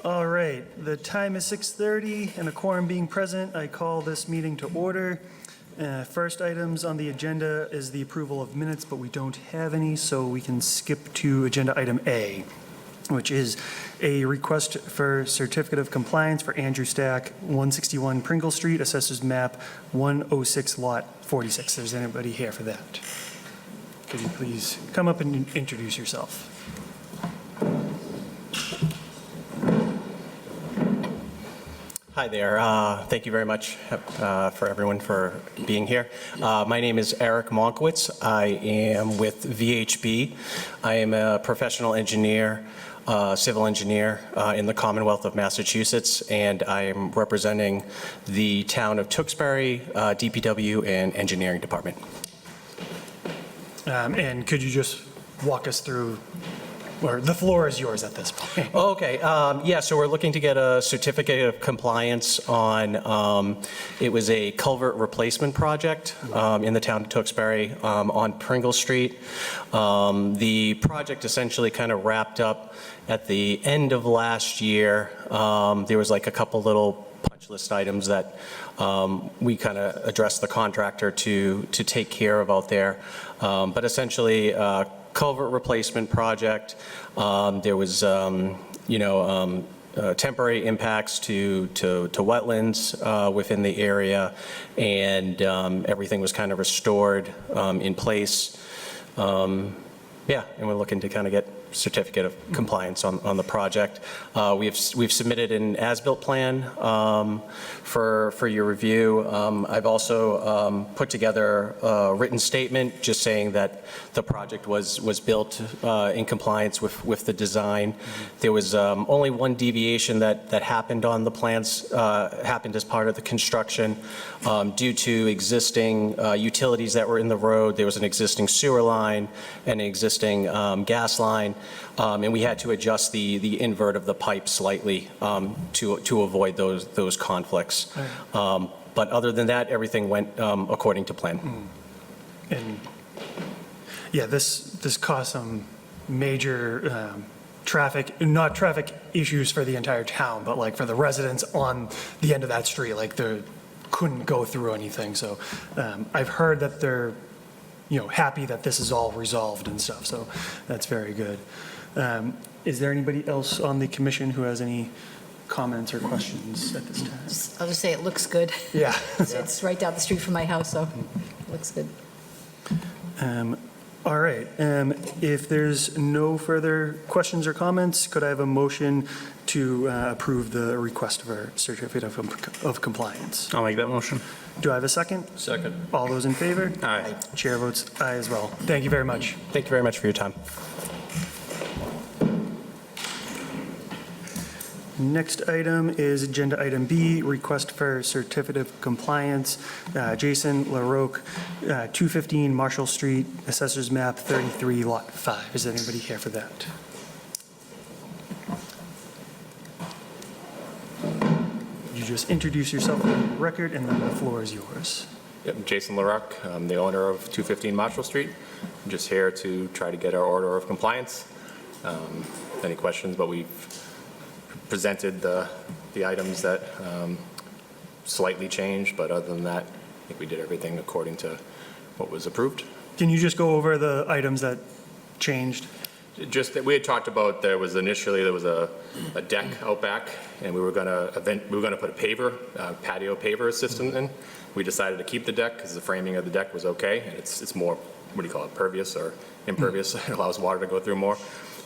All right, the time is 6:30 and a quorum being present, I call this meeting to order. First items on the agenda is the approval of minutes, but we don't have any, so we can skip to agenda item A, which is a request for certificate of compliance for Andrew Stack, 161 Pringle Street, Assessors Map 106, Lot 46. There's anybody here for that? Could you please come up and introduce yourself? Hi there. Thank you very much for everyone for being here. My name is Eric Monkowitz. I am with VHB. I am a professional engineer, civil engineer in the Commonwealth of Massachusetts, and I am representing the town of Tewksbury, DPW, and engineering department. And could you just walk us through, or the floor is yours at this point. Okay, yeah, so we're looking to get a certificate of compliance on, it was a culvert replacement project in the town of Tewksbury on Pringle Street. The project essentially kind of wrapped up at the end of last year. There was like a couple little punch list items that we kind of addressed the contractor to take care of out there. But essentially, culvert replacement project. There was, temporary impacts to wetlands within the area, and everything was kind of restored in place. Yeah, and we're looking to kind of get certificate of compliance on the project. We've submitted an as-built plan for your review. I've also put together a written statement just saying that the project was built in compliance with the design. There was only one deviation that happened on the plans, happened as part of the construction due to existing utilities that were in the road. There was an existing sewer line and an existing gas line. And we had to adjust the invert of the pipe slightly to avoid those conflicts. But other than that, everything went according to plan. And yeah, this caused some major not traffic issues for the entire town, but like for the residents on the end of that street, like they couldn't go through anything. So I've heard that they're happy that this is all resolved and stuff, so that's very good. Is there anybody else on the commission who has any comments or questions at this time? I'll just say it looks good. Yeah. It's right down the street from my house, so it looks good. All right, if there's no further questions or comments, could I have a motion to approve the request of our certificate of compliance? I'll make that motion. Do I have a second? Second. All those in favor? Aye. Chair votes aye as well. Thank you very much. Thank you very much for your time. Next item is agenda item B, request for certificate of compliance. Jason LaRoque, 215 Marshall Street, Assessors Map 33, Lot 5. Is there anybody here for that? You just introduce yourself for the record, and then the floor is yours. Yep, I'm Jason LaRoque. I'm the owner of 215 Marshall Street. I'm just here to try to get our order of compliance. Any questions, but we've presented the items that slightly changed, but other than that, I think we did everything according to what was approved. Can you just go over the items that changed? Just that we had talked about, there was a deck out back, and we were going to put a patio paver system in. We decided to keep the deck because the framing of the deck was okay, and it's more, what do you call it, pervious or impervious? It allows water to go through more.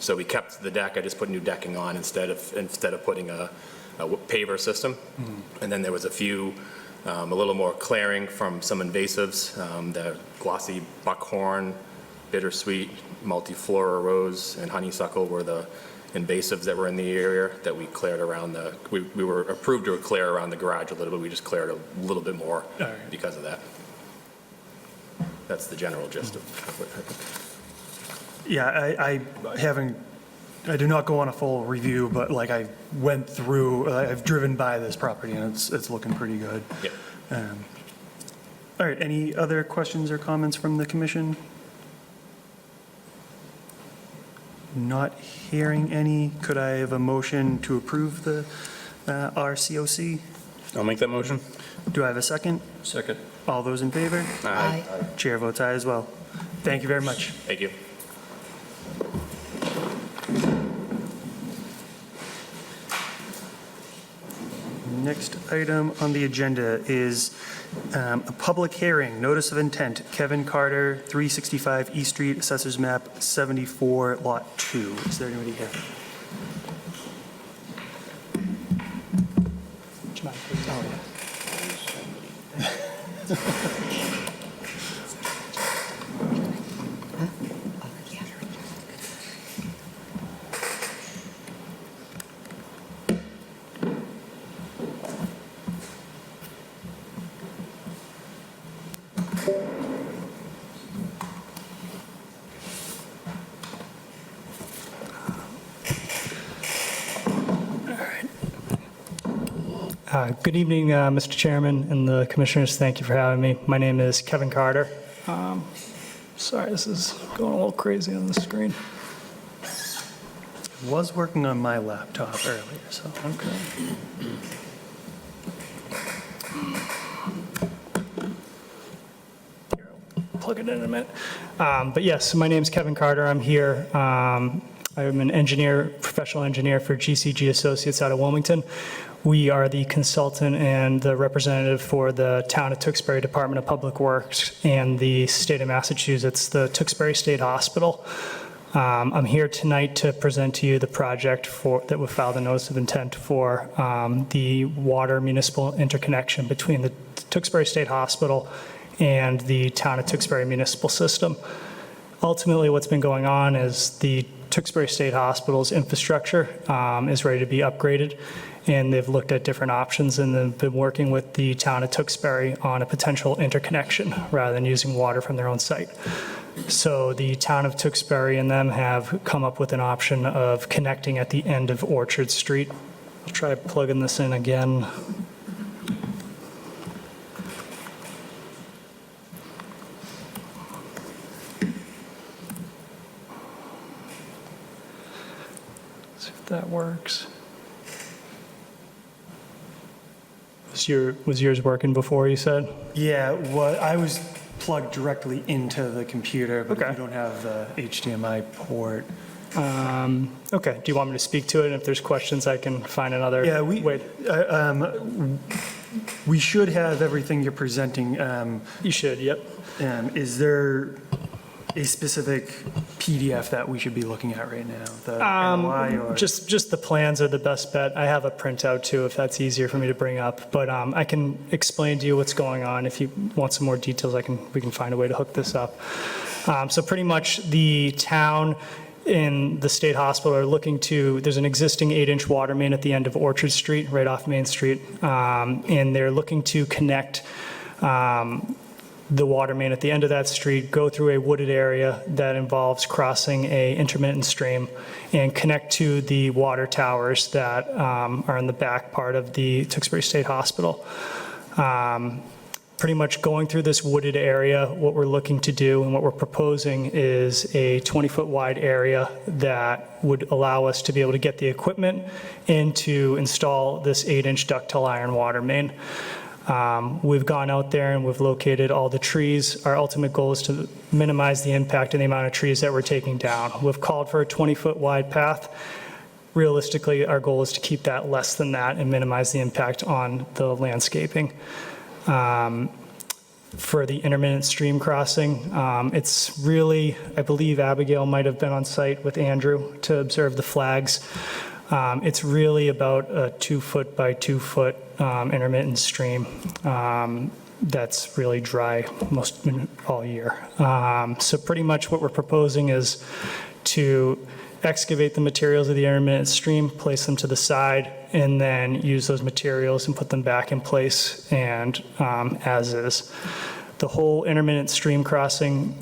So we kept the deck. I just put new decking on instead of putting a paver system. And then there was a little more clearing from some invasives, the glossy buckhorn, bittersweet, multiflora rose, and honeysuckle were the invasives that were in the area that we cleared around we were approved to clear around the garage a little bit. We just cleared a little bit more because of that. That's the general gist of what happened. Yeah, I do not go on a full review, but like I went through, I've driven by this property and it's looking pretty good. Yeah. All right, any other questions or comments from the commission? Not hearing any. Could I have a motion to approve the RCOC? I'll make that motion. Do I have a second? Second. All those in favor? Aye. Chair votes aye as well. Thank you very much. Thank you. Next item on the agenda is a public hearing, notice of intent, Kevin Carter, 365 East Street, Assessors Map 74, Lot 2. Is there anybody here? Good evening, Mr. Chairman and the Commissioners. Thank you for having me. My name is Kevin Carter. Sorry, this is going a little crazy on the screen. Was working on my laptop earlier, so. Okay. Plug it in a minute. But yes, my name's Kevin Carter. I'm here. I'm an engineer, professional engineer for GCG Associates out of Wilmington. We are the consultant and the representative for the Town of Tewksbury Department of Public Works and the state of Massachusetts, the Tewksbury State Hospital. I'm here tonight to present to you the project that we filed a notice of intent for, the water municipal interconnection between the Tewksbury State Hospital and the Town of Tewksbury municipal system. Ultimately, what's been going on is the Tewksbury State Hospital's infrastructure is ready to be upgraded, and they've looked at different options, and they've been working with the Town of Tewksbury on a potential interconnection rather than using water from their own site. So the Town of Tewksbury and them have come up with an option of connecting at the end of Orchard Street. I'll try plugging this in again. See if that works. Was yours working before, you said? Yeah, I was plugged directly into the computer, but if Okay. you don't have the HDMI port. Okay, do you want me to speak to it? And if there's questions, I can find another Yeah, way. We should have everything you're presenting. You should, yep. Is there a specific PDF that we should be looking at right now? The NOI or? Just the plans are the best bet. I have a printout too, if that's easier for me to bring up. But I can explain to you what's going on. If you want some more details, we can find a way to hook this up. So pretty much the town and the state hospital are looking to, there's an existing 8-inch water main at the end of Orchard Street, right off Main Street. And they're looking to connect the water main at the end of that street, go through a wooded area that involves crossing a intermittent stream and connect to the water towers that are in the back part of the Tewksbury State Hospital. Pretty much going through this wooded area, what we're looking to do and what we're proposing is a 20-foot wide area that would allow us to be able to get the equipment in to install this 8-inch ductile iron water main. We've gone out there and we've located all the trees. Our ultimate goal is to minimize the impact and the amount of trees that we're taking down. We've called for a 20-foot wide path. Realistically, our goal is to keep that less than that and minimize the impact on the landscaping. For the intermittent stream crossing, it's really, I believe Abigail might have been on site with Andrew to observe the flags. It's really about a 2-foot by 2-foot intermittent stream that's really dry most all year. So pretty much what we're proposing is to excavate the materials of the intermittent stream, place them to the side, and then use those materials and put them back in place and as is. The whole intermittent stream crossing,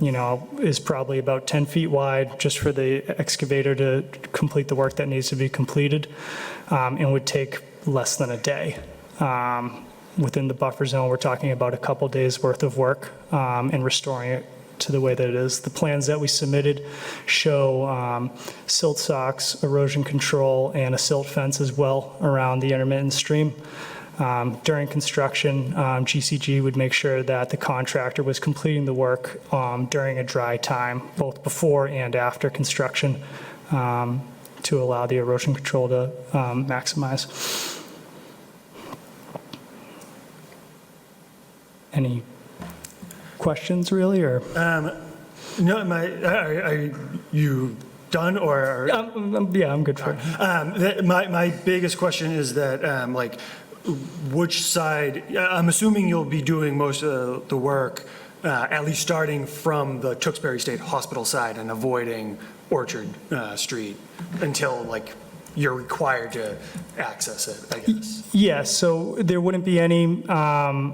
is probably about 10 feet wide just for the excavator to complete the work that needs to be completed, and would take less than a day. Within the buffer zone, we're talking about a couple days worth of work and restoring it to the way that it is. The plans that we submitted show silt socks, erosion control, and a silt fence as well around the intermittent stream. During construction, GCG would make sure that the contractor was completing the work during a dry time, both before and after construction, to allow the erosion control to maximize. Any questions, really, or? No, are you done, or? Yeah, I'm good for it. My biggest question is that, like, which side, I'm assuming you'll be doing most of the work, at least starting from the Tewksbury State Hospital side and avoiding Orchard Street until, like, you're required to access it, I guess. Yeah, so there wouldn't be any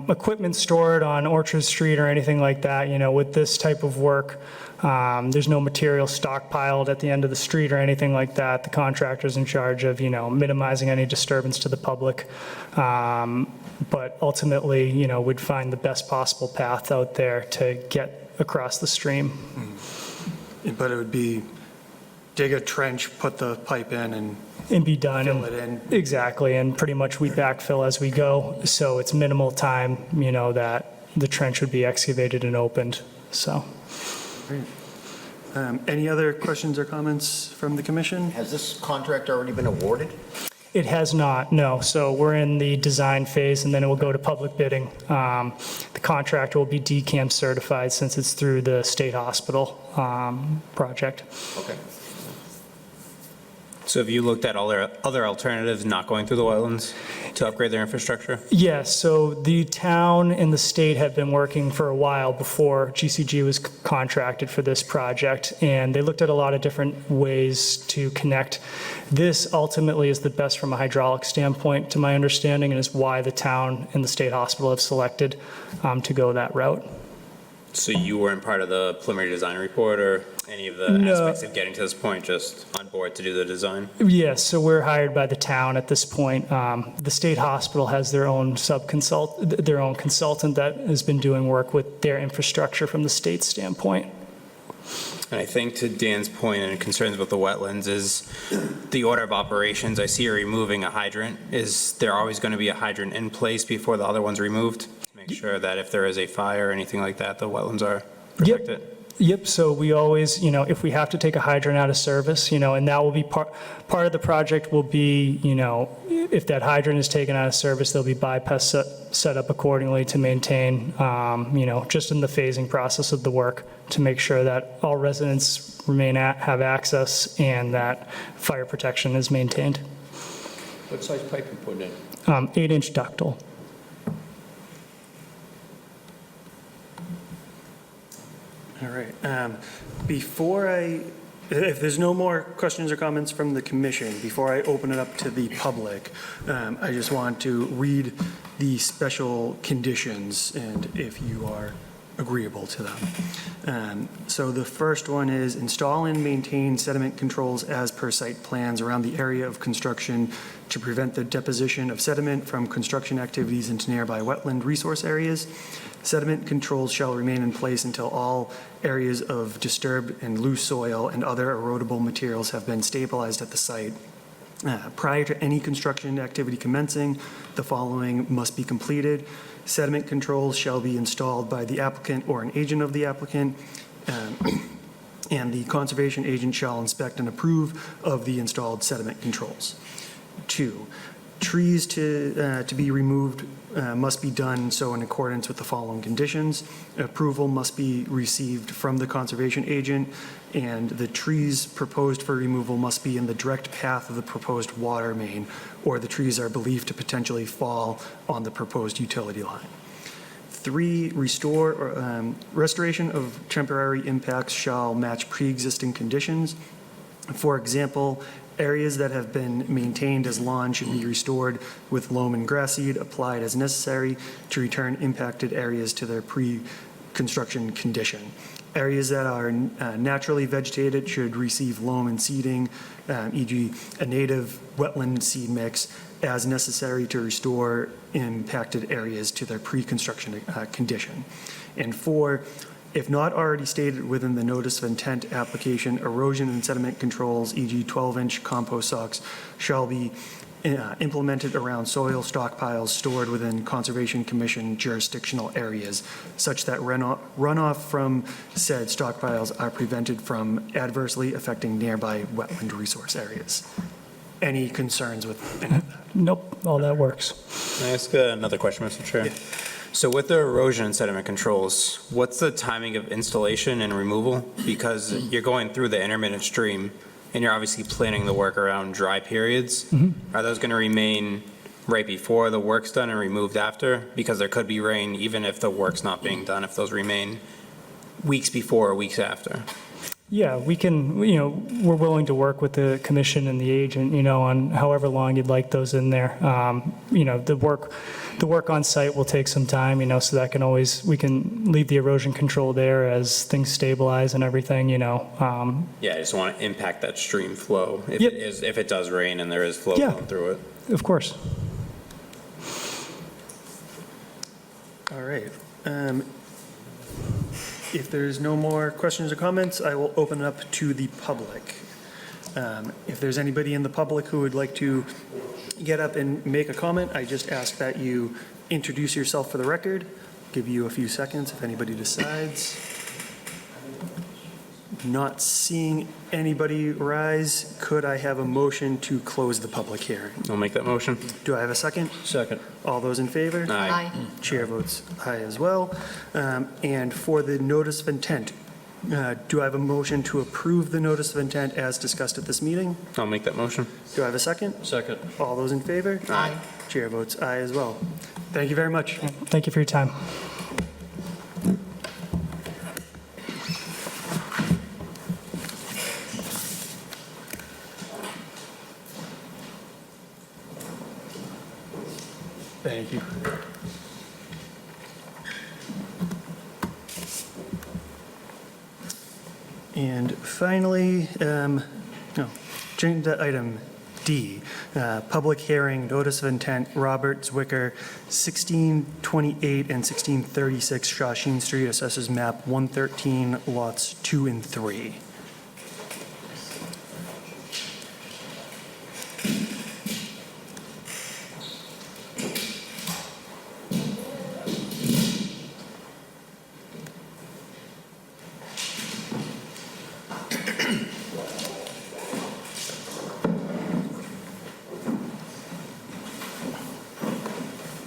equipment stored on Orchard Street or anything like that. You know, with this type of work, there's no material stockpiled at the end of the street or anything like that. The contractor's in charge of, you know, minimizing any disturbance to the public. But ultimately, you know, we'd find the best possible path out there to get across the stream. But it would be dig a trench, put the pipe in, and be done. fill it in. Exactly, and pretty much we backfill as we go, so it's minimal time, you know, that the trench would be excavated and opened, so. Any other questions or comments from the commission? Has this contract already been awarded? It has not, no, so we're in the design phase, and then it will go to public bidding. The contractor will be DCAM certified since it's through the state hospital project. Okay. So have you looked at all their other alternatives not going through the wetlands to upgrade their infrastructure? Yes, so the town and the state have been working for a while before GCG was contracted for this project, and they looked at a lot of different ways to connect. This ultimately is the best from a hydraulic standpoint, to my understanding, and is why the town and the state hospital have selected to go that route. So you weren't part of the preliminary design report or any of the No. aspects of getting to this point, just on board to do the design? Yes, so we're hired by the town at this point. The state hospital has their own their own consultant that has been doing work with their infrastructure from the state standpoint. And I think to Dan's point and concerns with the wetlands is the order of operations. I see you're removing a hydrant. Is there always going to be a hydrant in place before the other one's removed? Make sure that if there is a fire or anything like that, the wetlands are protected? Yep, so we always, you know, if we have to take a hydrant out of service, you know, and that will be part of the project will be, you know, if that hydrant is taken out of service, there'll be bypass set up accordingly to maintain, you know, just in the phasing process of the work to make sure that all residents have access and that fire protection is maintained. What size pipe you putting in? 8-inch ductile. All right. If there's no more questions or comments from the commission, before I open it up to the public, I just want to read the special conditions, and if you are agreeable to them. So the first one is install and maintain sediment controls as per site plans around the area of construction to prevent the deposition of sediment from construction activities into nearby wetland resource areas. Sediment controls shall remain in place until all areas of disturbed and loose soil and other erodible materials have been stabilized at the site. Prior to any construction activity commencing, the following must be completed. Sediment controls shall be installed by the applicant or an agent of the applicant, and the conservation agent shall inspect and approve of the installed sediment controls. 2, trees to be removed must be done so in accordance with the following conditions. Approval must be received from the conservation agent, and the trees proposed for removal must be in the direct path of the proposed water main, or the trees are believed to potentially fall on the proposed utility line. 3, restoration of temporary impacts shall match pre-existing conditions. For example, areas that have been maintained as lawn should be restored with loam and grass seed applied as necessary to return impacted areas to their pre-construction condition. Areas that are naturally vegetated should receive loam and seeding, e.g. a native wetland seed mix, as necessary to restore impacted areas to their pre-construction condition. And 4, If not already stated within the notice of intent application, erosion and sediment controls, e.g. 12-inch compost socks, shall be implemented around soil stockpiles stored within Conservation Commission jurisdictional areas, such that runoff from said stockpiles are prevented from adversely affecting nearby wetland resource areas. Any concerns with any of that? Nope, all that works. Can I ask another question, Mr. Chair? So with the erosion and sediment controls, what's the timing of installation and removal? Because you're going through the intermittent stream, and you're obviously planning the work around dry periods. Are those going to remain right before the work's done and removed after? Because there could be rain even if the work's not being done, if those remain weeks before or weeks after. Yeah, we can, we're willing to work with the commission and the agent, on however long you'd like those in there. The work on site will take some time, so that we can leave the erosion control there as things stabilize and everything, Yeah, I just want to impact that stream flow if Yep. if it does rain and there is flow Yeah. going through it. Of course. All right. If there's no more questions or comments, I will open it up to the public. If there's anybody in the public who would like to get up and make a comment, I just ask that you introduce yourself for the record. Give you a few seconds if anybody decides. Not seeing anybody rise, could I have a motion to close the public hearing? I'll make that motion. Do I have a second? Second. All those in favor? Aye. Chair votes aye as well. And for the notice of intent, do I have a motion to approve the notice of intent as discussed at this meeting? I'll make that motion. Do I have a second? Second. All those in favor? Aye. Chair votes aye as well. Thank you very much. Thank you for your time. Thank you. And finally, agenda item D, public hearing, notice of intent, Robert Zwicker, 1628 and 1636 Shawshene Street, Assessors Map 113, lots 2 and 3.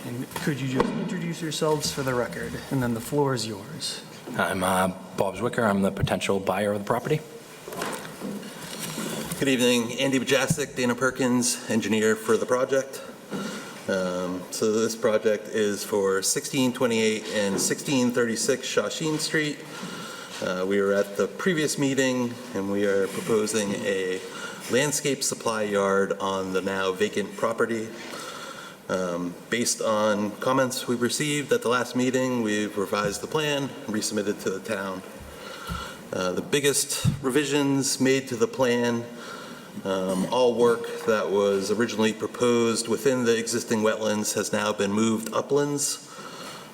And could you just introduce yourselves for the record, and then the floor is yours. I'm Bob Zwicker. I'm the potential buyer of the property. Good evening, Andy Bajasik, Dana Perkins, engineer for the project. So this project is for 1628 and 1636 Shawshene Street. We were at the previous meeting and we are proposing a landscape supply yard on the now vacant property. Based on comments we've received at the last meeting, we've revised the plan and resubmitted to the town. The biggest revisions made to the plan, all work that was originally proposed within the existing wetlands has now been moved uplands.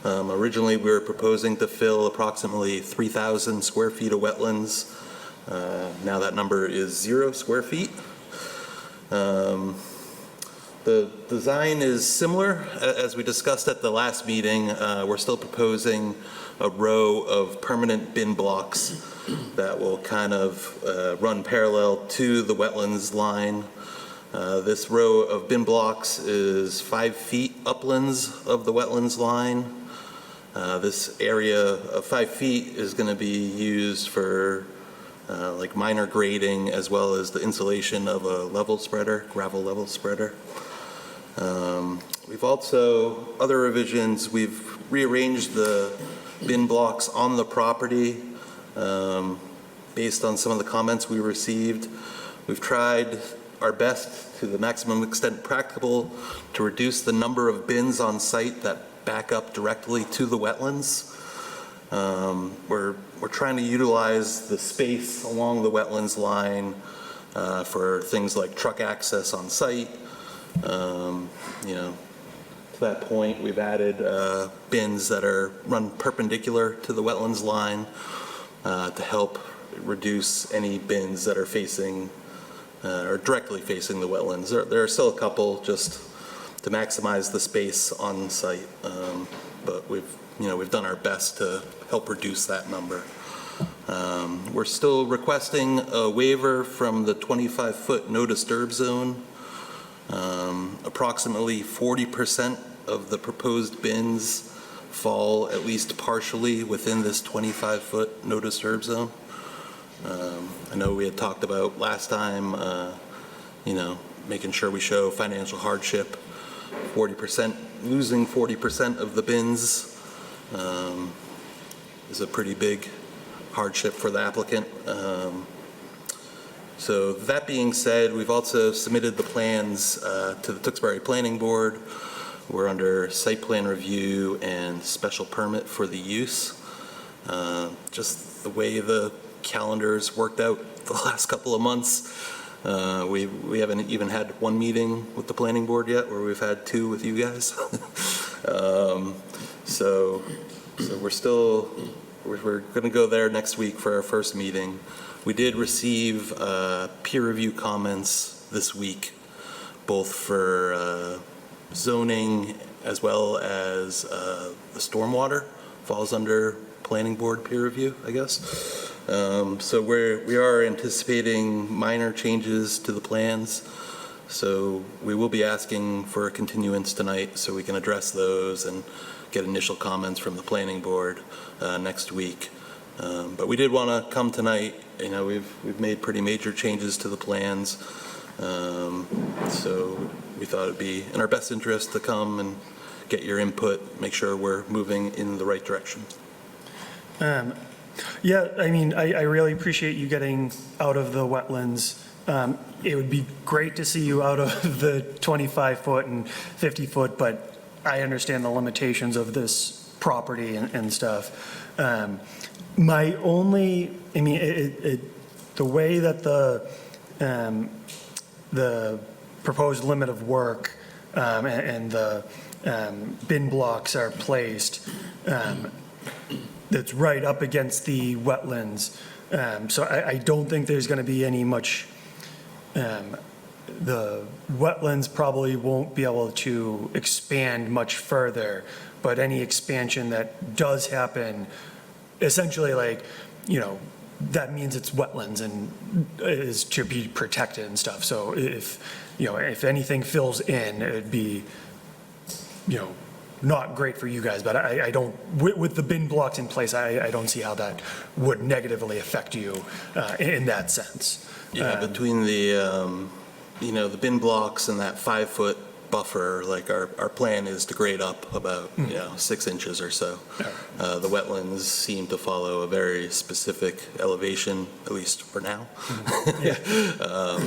Originally, we were proposing to fill approximately 3,000 square feet of wetlands. Now that number is 0 square feet. The design is similar. As we discussed at the last meeting, we're still proposing a row of permanent bin blocks that will kind of run parallel to the wetlands line. This row of bin blocks is 5 feet uplands of the wetlands line. This area of 5 feet is going to be used for like minor grading as well as the installation of a level spreader, gravel level spreader. We've also, other revisions, we've rearranged the bin blocks on the property based on some of the comments we received. We've tried our best to the maximum extent practicable to reduce the number of bins on site that back up directly to the wetlands. We're trying to utilize the space along the wetlands line for things like truck access on site. You know, that point, we've added bins that are run perpendicular to the wetlands line to help reduce any bins that are facing or directly facing the wetlands. There are still a couple just to maximize the space on site, but we've done our best to help reduce that number. We're still requesting a waiver from the 25-foot no disturb zone. Approximately 40% of the proposed bins fall at least partially within this 25-foot no disturb zone. I know we had talked about last time, making sure we show financial hardship. 40%, losing 40% of the bins is a pretty big hardship for the applicant. So that being said, we've also submitted the plans to the Tewksbury Planning Board. We're under site plan review and special permit for the use. Just the way the calendar's worked out the last couple of months, we haven't even had one meeting with the planning board yet, where we've had two with you guys. So we're going to go there next week for our first meeting. We did receive peer review comments this week, both for zoning as well as the stormwater falls under planning board peer review, I guess. So we are anticipating minor changes to the plans. So we will be asking for a continuance tonight so we can address those and get initial comments from the planning board next week. But we did want to come tonight. We've made pretty major changes to the plans. So we thought it'd be in our best interest to come and get your input, make sure we're moving in the right direction. Yeah, I really appreciate you getting out of the wetlands. It would be great to see you out of the 25-foot and 50-foot, but I understand the limitations of this property and stuff. My only, the way that the proposed limit of work and the bin blocks are placed, that's right up against the wetlands. So I don't think there's going to be any much, the wetlands probably won't be able to expand much further, but any expansion that does happen, essentially that means it's wetlands and is to be protected and stuff. So if anything fills in, it'd be, not great for you guys, but I don't, with the bin blocks in place, I don't see how that would negatively affect you in that sense. Yeah, between the, the bin blocks and that 5-foot buffer, our plan is to grade up about, 6 inches or so. The wetlands seem to follow a very specific elevation, at least for now.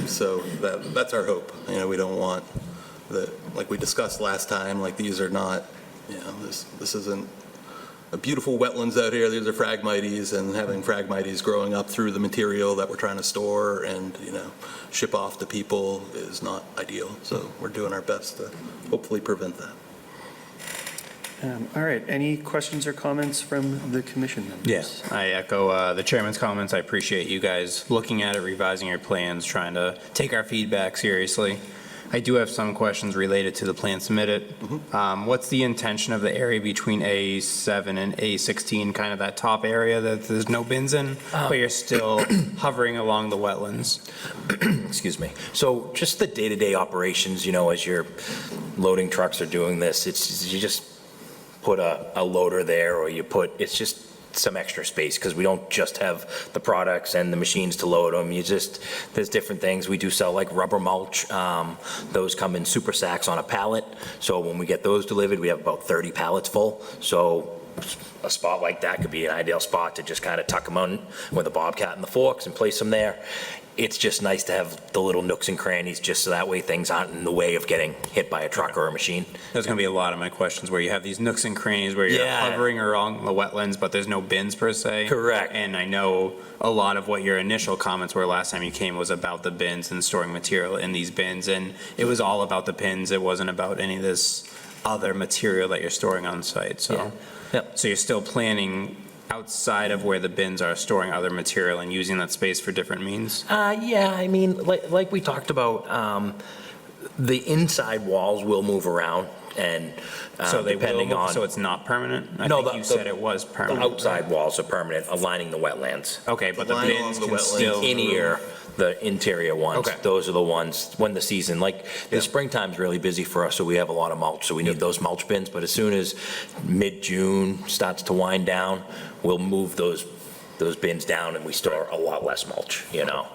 So that's our hope. We don't want that, like we discussed last time, these are not, this isn't a beautiful wetlands out here. These are Phragmites, and having Phragmites growing up through the material that we're trying to store and, ship off to people is not ideal. So we're doing our best to hopefully prevent that. All right, any questions or comments from the commission members? Yes, I echo the chairman's comments. I appreciate you guys looking at it, revising your plans, trying to take our feedback seriously. I do have some questions related to the plan submitted. What's the intention of the area between A7 and A16, kind of that top area that there's no bins in, but you're still hovering along the wetlands? Excuse me. So just the day-to-day operations, as your loading trucks are doing this, you just put a loader there, or it's just some extra space, because we don't just have the products and the machines to load them. There's different things. We do sell rubber mulch. Those come in super sacks on a pallet. So when we get those delivered, we have about 30 pallets full. So a spot like that could be an ideal spot to just kind of tuck them on with a bobcat and the forks and place them there. It's just nice to have the little nooks and crannies, just so that way things aren't in the way of getting hit by a truck or a machine. There's going to be a lot of my questions where you have these nooks and crannies where you're hovering along the wetlands, but there's no bins per se. Correct. And I know a lot of what your initial comments were last time you came was about the bins and storing material in these bins, and it was all about the pins. It wasn't about any of this other material that you're storing on site, so. Yeah. Yeah. So you're still planning outside of where the bins are, storing other material and using that space for different means? Yeah, I mean, like we talked about, the inside walls will move around, and So they depending will, on. so it's not permanent? I No, think you said it was The permanent. outside walls are permanent, aligning the wetlands. Okay, but the Line along bins the can wetlands. still. In here, the interior ones, Okay. those are the ones, when the season, like, the Yeah. springtime's really busy for us, so we have a lot of mulch, so we need those mulch bins, but as soon as mid-June starts to wind down, we'll move those bins down and we store a lot less mulch, you know?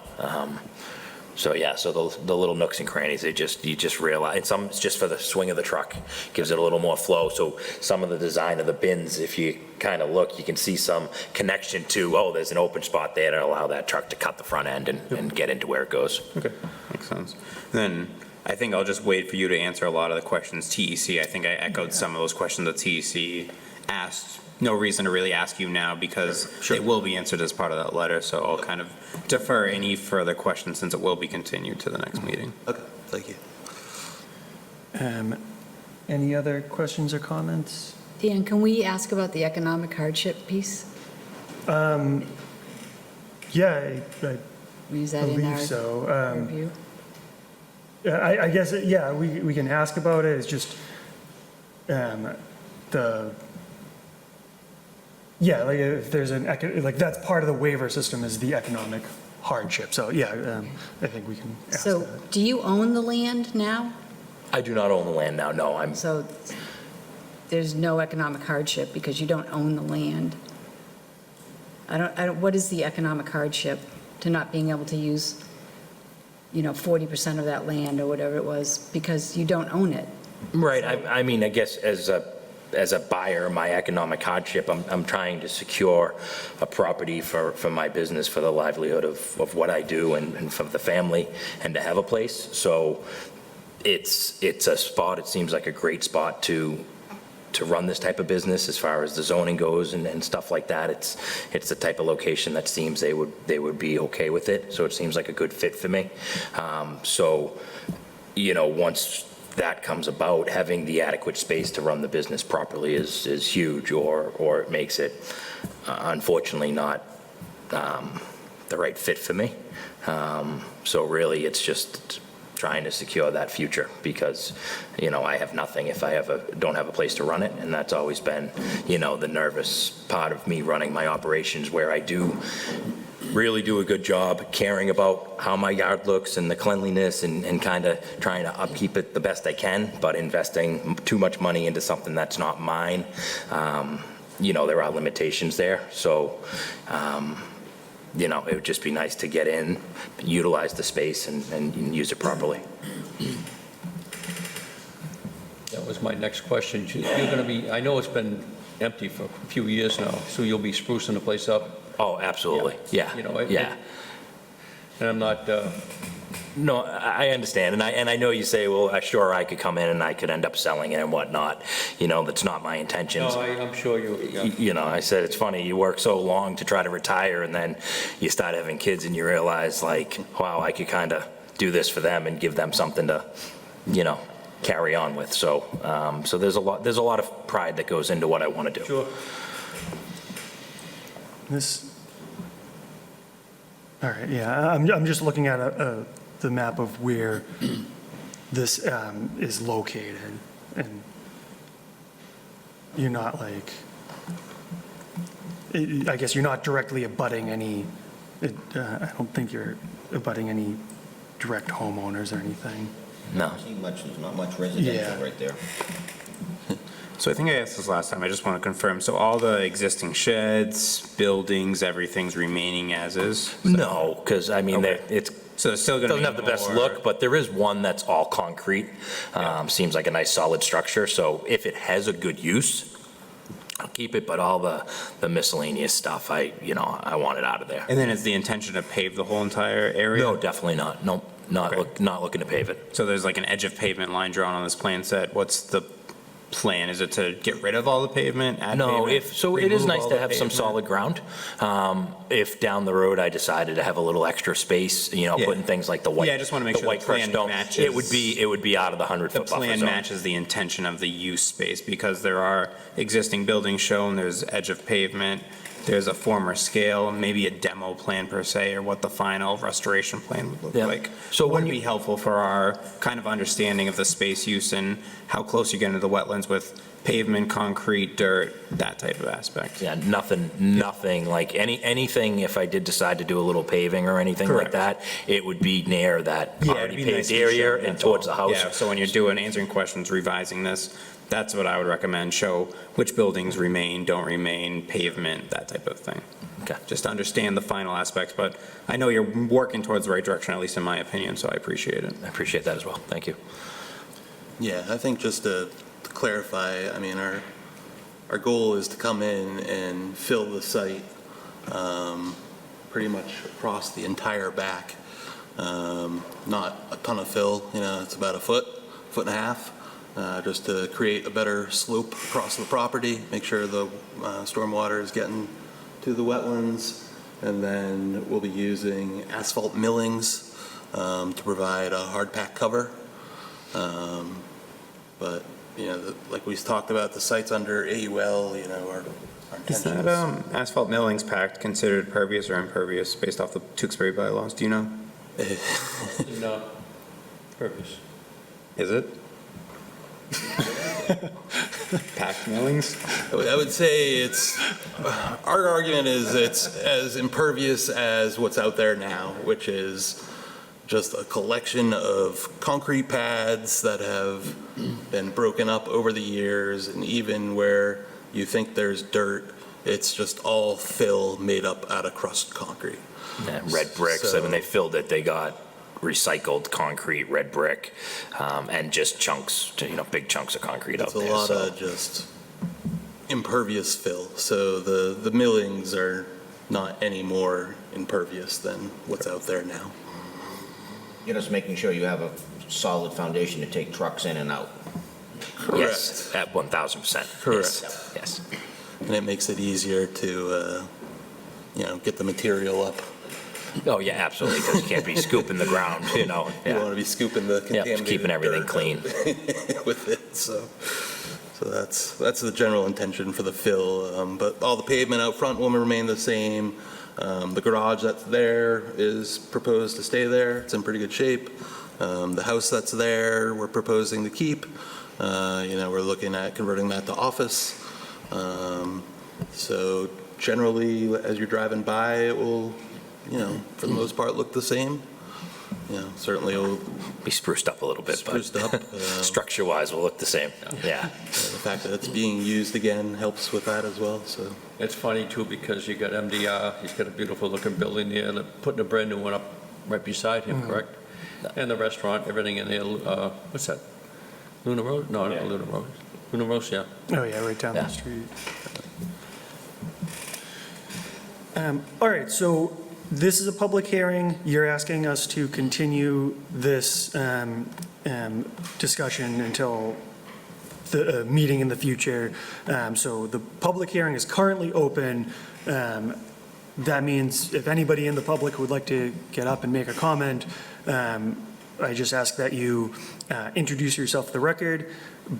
So, yeah, so the little nooks and crannies, you just realize, and some, it's just for the swing of the truck, gives it a little more flow, so some of the design of the bins, if you kind of look, you can see some connection to, oh, there's an open spot there to allow that truck to cut the front end and get into where it goes. Okay, makes sense. Then I think I'll just wait for you to answer a lot of the questions TEC. I think I echoed some of those questions that TEC asked. No reason to really ask you now because they will be answered as part of that letter. So I'll kind of defer any further questions since it will be continued to the next meeting. Okay, thank you. Any other questions or comments? Dan, can we ask about the economic hardship piece? Yeah, Is that in believe our so. review? I guess, yeah, we can ask about it. It's just like if there's like that's part of the waiver system is the economic hardship. So, yeah, I think we can ask So that. do you own the land now? I do not own the land now, no, I'm, So there's no economic hardship because you don't own the land. What is the economic hardship to not being able to use, 40% of that land or whatever it was because you don't own it? right, I mean, I guess as a buyer, my economic hardship, I'm trying to secure a property for my business, for the livelihood of what I do and for the family, and to have a place. So it's a spot, it seems like a great spot to run this type of business as far as the zoning goes and stuff like that. It's the type of location that seems they would be okay with it. So it seems like a good fit for me. So, once that comes about, having the adequate space to run the business properly is huge, or it makes it, unfortunately, not the right fit for me. So really, it's just trying to secure that future because, I have nothing if I don't have a place to run it, and that's always been, the nervous part of me running my operations, where I do really do a good job caring about how my yard looks and the cleanliness and kind of trying to upkeep it the best I can, but investing too much money into something that's not mine, there are limitations there. So, it would just be nice to get in, utilize the space and use it properly. That was my next question. You're going to be, I know it's been empty for a few years now, so you'll be sprucing the place up? Oh, absolutely. Yeah. Yeah. And I'm not, No, I understand, and I know you say, well, sure, I could come in and I could end up selling it and whatnot. That's not my intentions. no, I'm sure you, I said, it's funny, you work so long to try to retire, and then you start having kids and you realize, like, wow, I could kind of do this for them and give them something to, carry on with. So, so there's a lot of pride that goes into what I want to do. sure. All right, yeah, I'm just looking at the map of where this is located, and you're not like, I guess you're not directly abutting any, I don't think you're abutting any direct homeowners or anything. No. There's not much residential Yeah. right there. So I think I asked this last time. I just want to confirm. So all the existing sheds, buildings, everything's remaining as is? No, because, I mean, Okay. it's, So it's still going to be doesn't have the best more- look, but there is one that's all concrete. Seems like a nice solid structure, so if it has a good use, I'll keep it, but all the miscellaneous stuff, I want it out of there. And then is the intention to pave the whole entire area? No, definitely not. Nope, not looking to pave it. So there's like an edge of pavement line drawn on this plan set. What's the plan? Is it to get rid of all the pavement, add No, pavement, so it is remove nice all to the have some pavement? solid ground. If down the road I decided to have a little extra space, Yeah. putting things like the white. Yeah, I just wanna make the sure white the plan crushed stone, matches- It would be out of the 100-foot The buffer plan zone. matches the intention of the use space, because there are existing buildings shown, there's edge of pavement, there's a former scale, maybe a demo plan per se, or what the final restoration plan would look Yeah. like. So Would when be you- helpful for our kind of understanding of the space use and how close you get into the wetlands with pavement, concrete, dirt, that type of aspect. Yeah, nothing like anything, if I did decide to do a little paving or anything like Correct. that, it would be near that Yeah, it'd already be nice paved to be area shown, and that's towards the all. house. Yeah, so when you're doing, answering questions, revising this, that's what I would recommend, show which buildings remain, don't remain, pavement, that type of thing. Okay. Just to understand the final aspects, but I know you're working towards the right direction, at least in my opinion, so I appreciate it. I appreciate that as well. Thank you. Yeah, I think just to clarify, I mean, our goal is to come in and fill the site pretty much across the entire back. Not a ton of fill, it's about a foot and a half, just to create a better slope across the property, make sure the stormwater is getting to the wetlands, and then we'll be using asphalt millings to provide a hard pack cover. But, like we talked about, the sites under AUL, our Is intention that asphalt millings packed considered pervious or impervious based off the Tewksbury bylaws? Do you know? No, purpose. Is it? Packed millings? I would say our argument is it's as impervious as what's out there now, which is just a collection of concrete pads that have been broken up over the years, and even where you think there's dirt, it's just all fill made up out of crushed concrete. Yeah, red bricks, So- when they filled it, they got recycled concrete, red brick, and just chunks, big chunks of concrete out It's a there. lot so- of just impervious fill, so the millings are not any more impervious than what's out there now. You're just making sure you have a solid foundation to take trucks in and out. Yes, at 1,000%. Correct. Yes. And it makes it easier to, get the material up. Oh, yeah, absolutely, because you can't be scooping the ground, You want to be scooping the Yeah, contaminated just keeping everything dirt clean. out with it, so that's the general intention for the fill. But all the pavement out front will remain the same. The garage that's there is proposed to stay there. It's in pretty good shape. The house that's there, we're proposing to keep. We're looking at converting that to office. So generally, as you're driving by, it will, for the most part, look the same. Certainly it'll Be spruced up a little bit, but spruced up. structure-wise will look the same. Yeah. The fact that it's being used again helps with that as well, so. It's funny too, because you got MDR, he's got a beautiful looking building there, and they're putting a brand new one up right beside him, correct? And the restaurant, everything in there, what's that? Luna Rose? No, not Luna Rose. Luna Rose, yeah. Oh, yeah, right down Yeah. the street. All right, so this is a public hearing. You're asking us to continue this discussion until the meeting in the future. So the public hearing is currently open. That means if anybody in the public would like to get up and make a comment, I just ask that you introduce yourself for the record,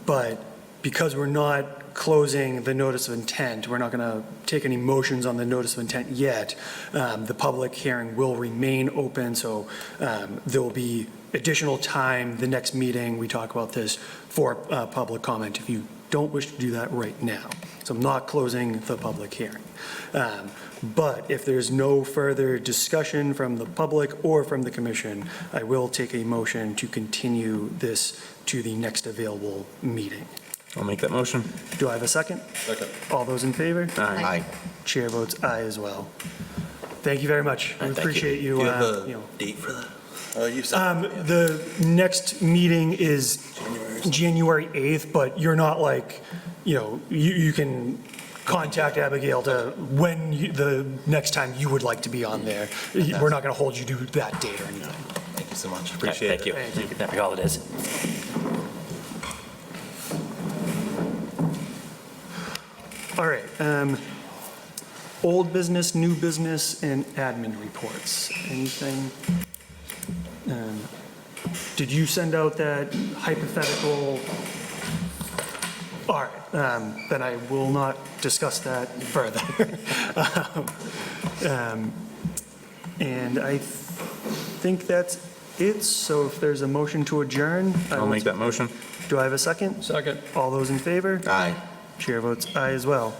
but because we're not closing the notice of intent, we're not going to take any motions on the notice of intent yet. The public hearing will remain open, so there will be additional time, the next meeting, we talk about this for public comment if you don't wish to do that right now. So I'm not closing the public hearing. But if there's no further discussion from the public or from the commission, I will take a motion to continue this to the next available meeting. I'll make that motion. Do I have a second? Second. All those in favor? Aye. Chair votes aye as well. Thank you very much. We Thank you. appreciate you. Do you have you a know. date for that? You said. The next meeting is January 8th, but you're not like, you can contact Abigail to the next time you would like to be on there. We're not going to hold you to that date or anything. Thank you so much, appreciate it. Thank you. Happy holidays. All right. Old business, new business, and admin reports. Anything? Did you send out that hypothetical? All right, then I will not discuss that further. And I think that's it, so if there's a motion to adjourn. I'll make that motion. Do I have a second? Second. All those in favor? Aye. Chair votes aye as well.